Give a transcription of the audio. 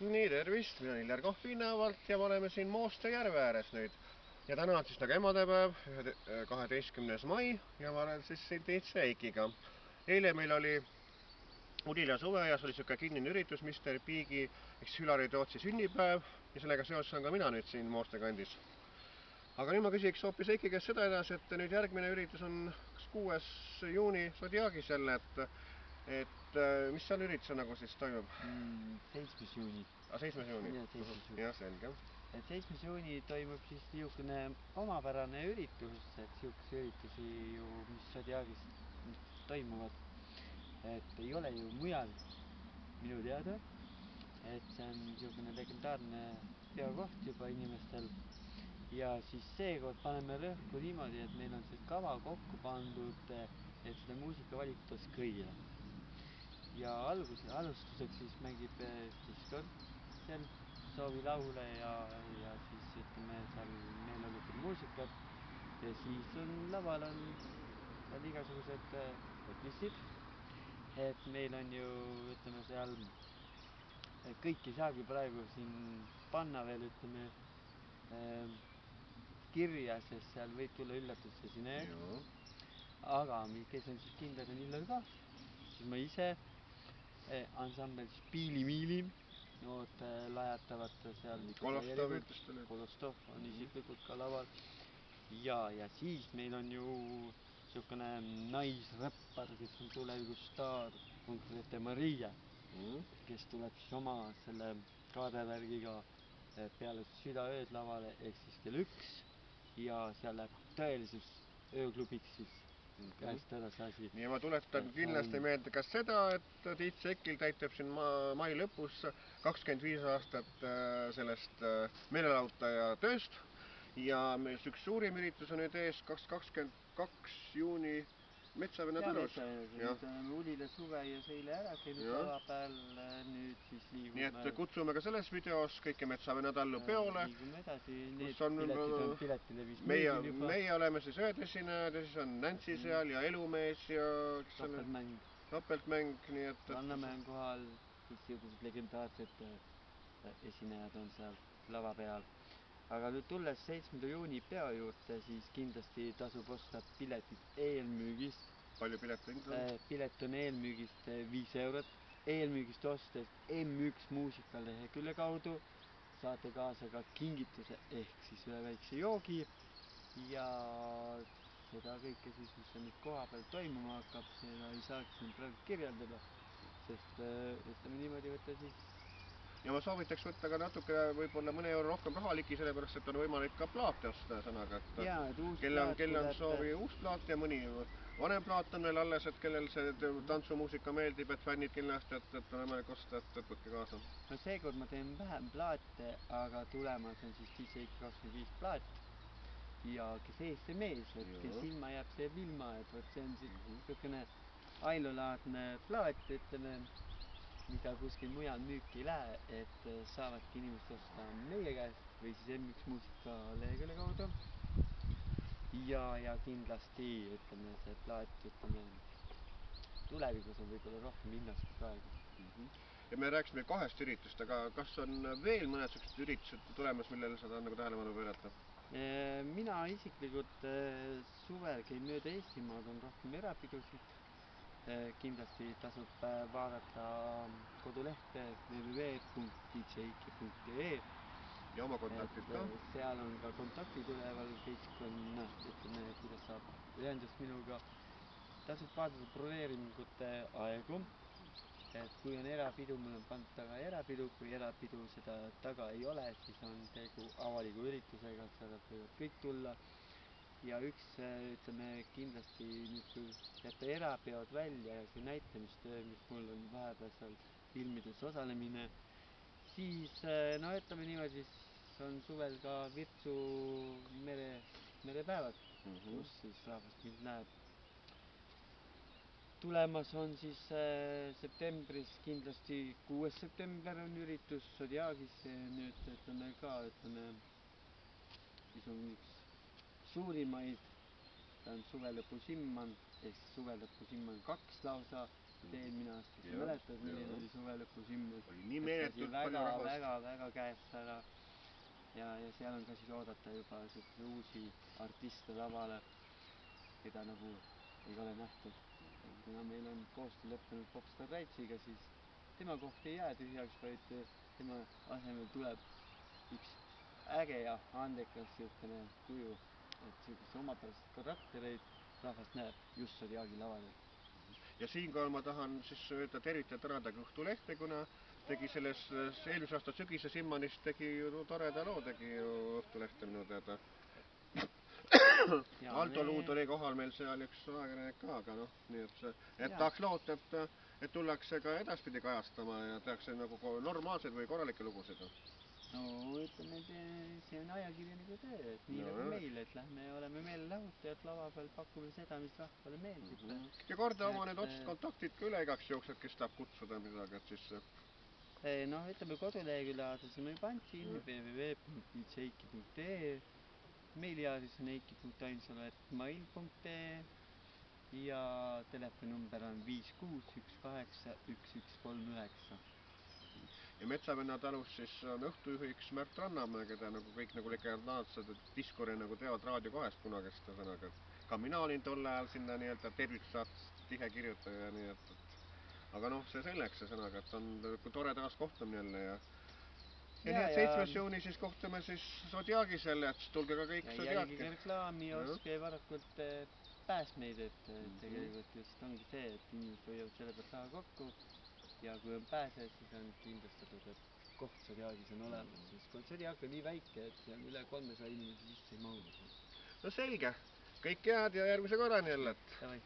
Nii, tervist, mina Iljar Kohvinavalt ja me oleme siin Mooste järve ääres nüüd. Ja täna on siis nagu emadepäev, 12. mai ja ma olen siis siin Tiitse Eikiga. Eile meil oli Udila suveaias oli siuke kinnine üritus Mr. Bigi ehk Hülari Tootsi sünnipäev ja sellega seoses on ka mina nüüd siin Mooste kandis. Aga nüüd ma küsiks hoopis Eiki käest seda edasi, et nüüd järgmine üritus on 6. juuni Zodiagis jälle, et mis seal üritusel nagu siis toimub? 7. juuni. 7. juuni? Jah, 7. juuni. Jah, selge. 7. juuni toimub siis niisugune omapärane üritus, et niisuguse üritusi ju, mis Zodiagis toimuvad, et ei ole ju mujal minu teada, et see on niisugune legendaarne peokoht juba inimestel ja siis seekord paneme rõhku niimoodi, et meil on see kava kokku pandud, et seda muusikavalikut oleks kõigile. Ja alustuseks siis mängib Discord seal soovilaule ja siis ütleme seal meeleolutud muusikat ja siis on laval on seal igasugused võtlistid, et meil on ju ütleme seal kõik ei saagi praegu siin panna veel ütleme kirja, sest seal võib tulla üllatusesinejaid, aga kes on siis kindlad on Illar ka, siis ma ise ansambel Spiili-Miili nood lajatavad seal Kolostov on isiklikult ka laval ja siis meil on ju niisugune naisräppar, kes on tulevikus staar Concrete Maria, kes tuleb siis oma selle kaadevärgiga peale südaööd lavale ehk siis kell 1 ja seal läheb tõelises ööklubiks siis käest edasi asi. Nii ma tuletan kindlasti meelde ka seda, et Tiitse Eikil täitub siin mai lõpus 25 aastat sellest meelelautaja tööst ja üks suurim üritus on nüüd ees 22. juuni Metsavenna talus. Udila suveaias eile ära käinud tavapäeval, nüüd siis liigume. Nii et kutsume ka selles videos kõike Metsavenna tallu peole. Liigume edasi, need piletid on piletile vist müügil juba. Meie oleme siis ühed esinejad ja siis on Nancy seal ja Elumees ja topeltmäng. Rannamäe on kohal, kõik niisugused legendaarsed esinejad on seal lava peal. Aga nüüd tulles 7. juuni peo juurde, siis kindlasti tasub osta piletid eelmüügist. Palju pileteid on? Pilet on eelmüügist 5 eurot. Eelmüügist ostes M1 muusikalehekülje kaudu saate kaasa ka kingituse ehk siis ühe väikse joogi ja seda kõike siis, mis on nüüd koha peal toimuma hakkab, seda ei saaks siin praegu kirjeldada, sest ütleme niimoodi võtta siis. Ja ma soovitaks võtta ka natuke võib-olla mõne euro rohkem rahaliki, sellepärast et on võimalik ka plaate osta sõnaga, et kelle on soovi uus plaat ja mõni vanem plaat on veel alles, et kellel see tantsumuusika meeldib, et fännid kindlasti, et on võimalik osta, et võtke kaasa. No seekord ma teen vähem plaate, aga tulemas on siis Tiitse Eiki 25 plaat ja kes ees see mees, et kes ilma jääb, see jääb ilma, et võt see on siis niisugune ainulaadne plaat, ütleme, mida kuskil mujal müüki ei lähe, et saavadki inimesed osta meie käest või siis M1 muusika lehekülje kaudu. Ja kindlasti ütleme see plaat, ütleme, tulevikus on võib-olla rohkem hinnas kui praegu. Ja me rääkisime 2 üritust, aga kas on veel mõned sellised üritused tulemas, millele sa tahad nagu tähelepanu pöörata? Mina isiklikult suvel käin mööda Eestimaad, on rohkem erapidusid. Kindlasti tasub vaadata kodulehte www.tiitseeiki.ee ja oma kontaktid ka. Seal on ka kontaktid üleval, kõik on, ütleme, kuidas saab ühendust minuga. Tasub vaadata broneeringute aegu, et kui on erapidu, mul on pandud taga erapidu, kui erapidu seda taga ei ole, siis on tegu avaliku üritusega, seal võivad kõik tulla. Ja üks, ütleme, kindlasti nüüd kui jätta erapeod välja ja see näitlemistöö, mis mul on vahepeal seal filmides osalemine, siis, no ütleme niimoodi, siis on suvel ka Virtsu merepäevad, kus siis rahvast mind näeb. Tulemas on siis septembris kindlasti 6. september on üritus Zodiagis, nüüd ütleme ka, ütleme, mis on üks suurimaid, ta on Suvelõpu Simman, ehk Suvelõpu Simman 2 lausa eelmine aasta. Sa Jah, mäletad, milline jah. oli suve lõpus hümn? Oli nii meeletult palju rahvast. Väga käest ära. Ja seal on ka siis oodata juba selliseid uusi artiste lavale, keda nagu ei ole nähtud. Kuna meil on koostöö lõppenud Popstar Raitsiga, siis tema koht ei jää tühjaks, vaid tema asemel tuleb üks äge ja andekas siukene kuju, et siukest omapärased karaktereid rahvast näeb just Zodiaagi laval. Ja siinkohal ma tahan siis öelda tervitada tänada Õhtulehte, kuna tegi selles eelmise aasta sügise Simmanist tegi ju toreda loo, tegi ju Õhtulehte minu teada. Aldo Luud oli kohal meil seal üks ajakirjanik ka, aga noh, nii et tahaks loota, et tullakse ka edaspidi kajastama ja tehakse nagu normaalseid või korralikke lugusid. No ütleme, see on ajakirjaniku töö, et nii nagu meil, et lähme ja oleme meelelahutajad lava peal, pakume seda, mis rahvale meeldib. Ja korda oma need otsed kontaktid ka üle igaks jooks, et kes tahab kutsuda midagi, et siis... Noh, ütleme kodulehekülje aadress on juba andsin, www.eiki.ee, meiliaadress on eiki.ainsalu@mail.ee ja telefoninumber on 56181139. Ja Metsavenna talus siis on õhtujuhiks Märt Rannamäe, keda nagu kõik nagu legendaarsed Diskori nagu teavad Raadio 2 kunagist sõnaga. Ka mina olin tol ajal sinna nii-öelda tervitussaatest tihe kirjutaja, nii et aga noh, see selleks see sõnaga, et on tore taas kohtumine jälle ja nii et 7. juuni siis kohtume siis Zodiaagis jälle, et tulge ka kõik Zodiaaki. Ja jälgige reklaami ja ostke varakult pääsmeid, et tegelikult just ongi see, et inimesed hoiavad selle pealt raha kokku ja kui on pääse, siis on kindlustatud, et koht Zodiaagis on olemas, sest Zodiaak on nii väike, et seal üle 300 inimesi sisse ei mahu. No selge, kõik head ja järgmise korrani jälle. Davai.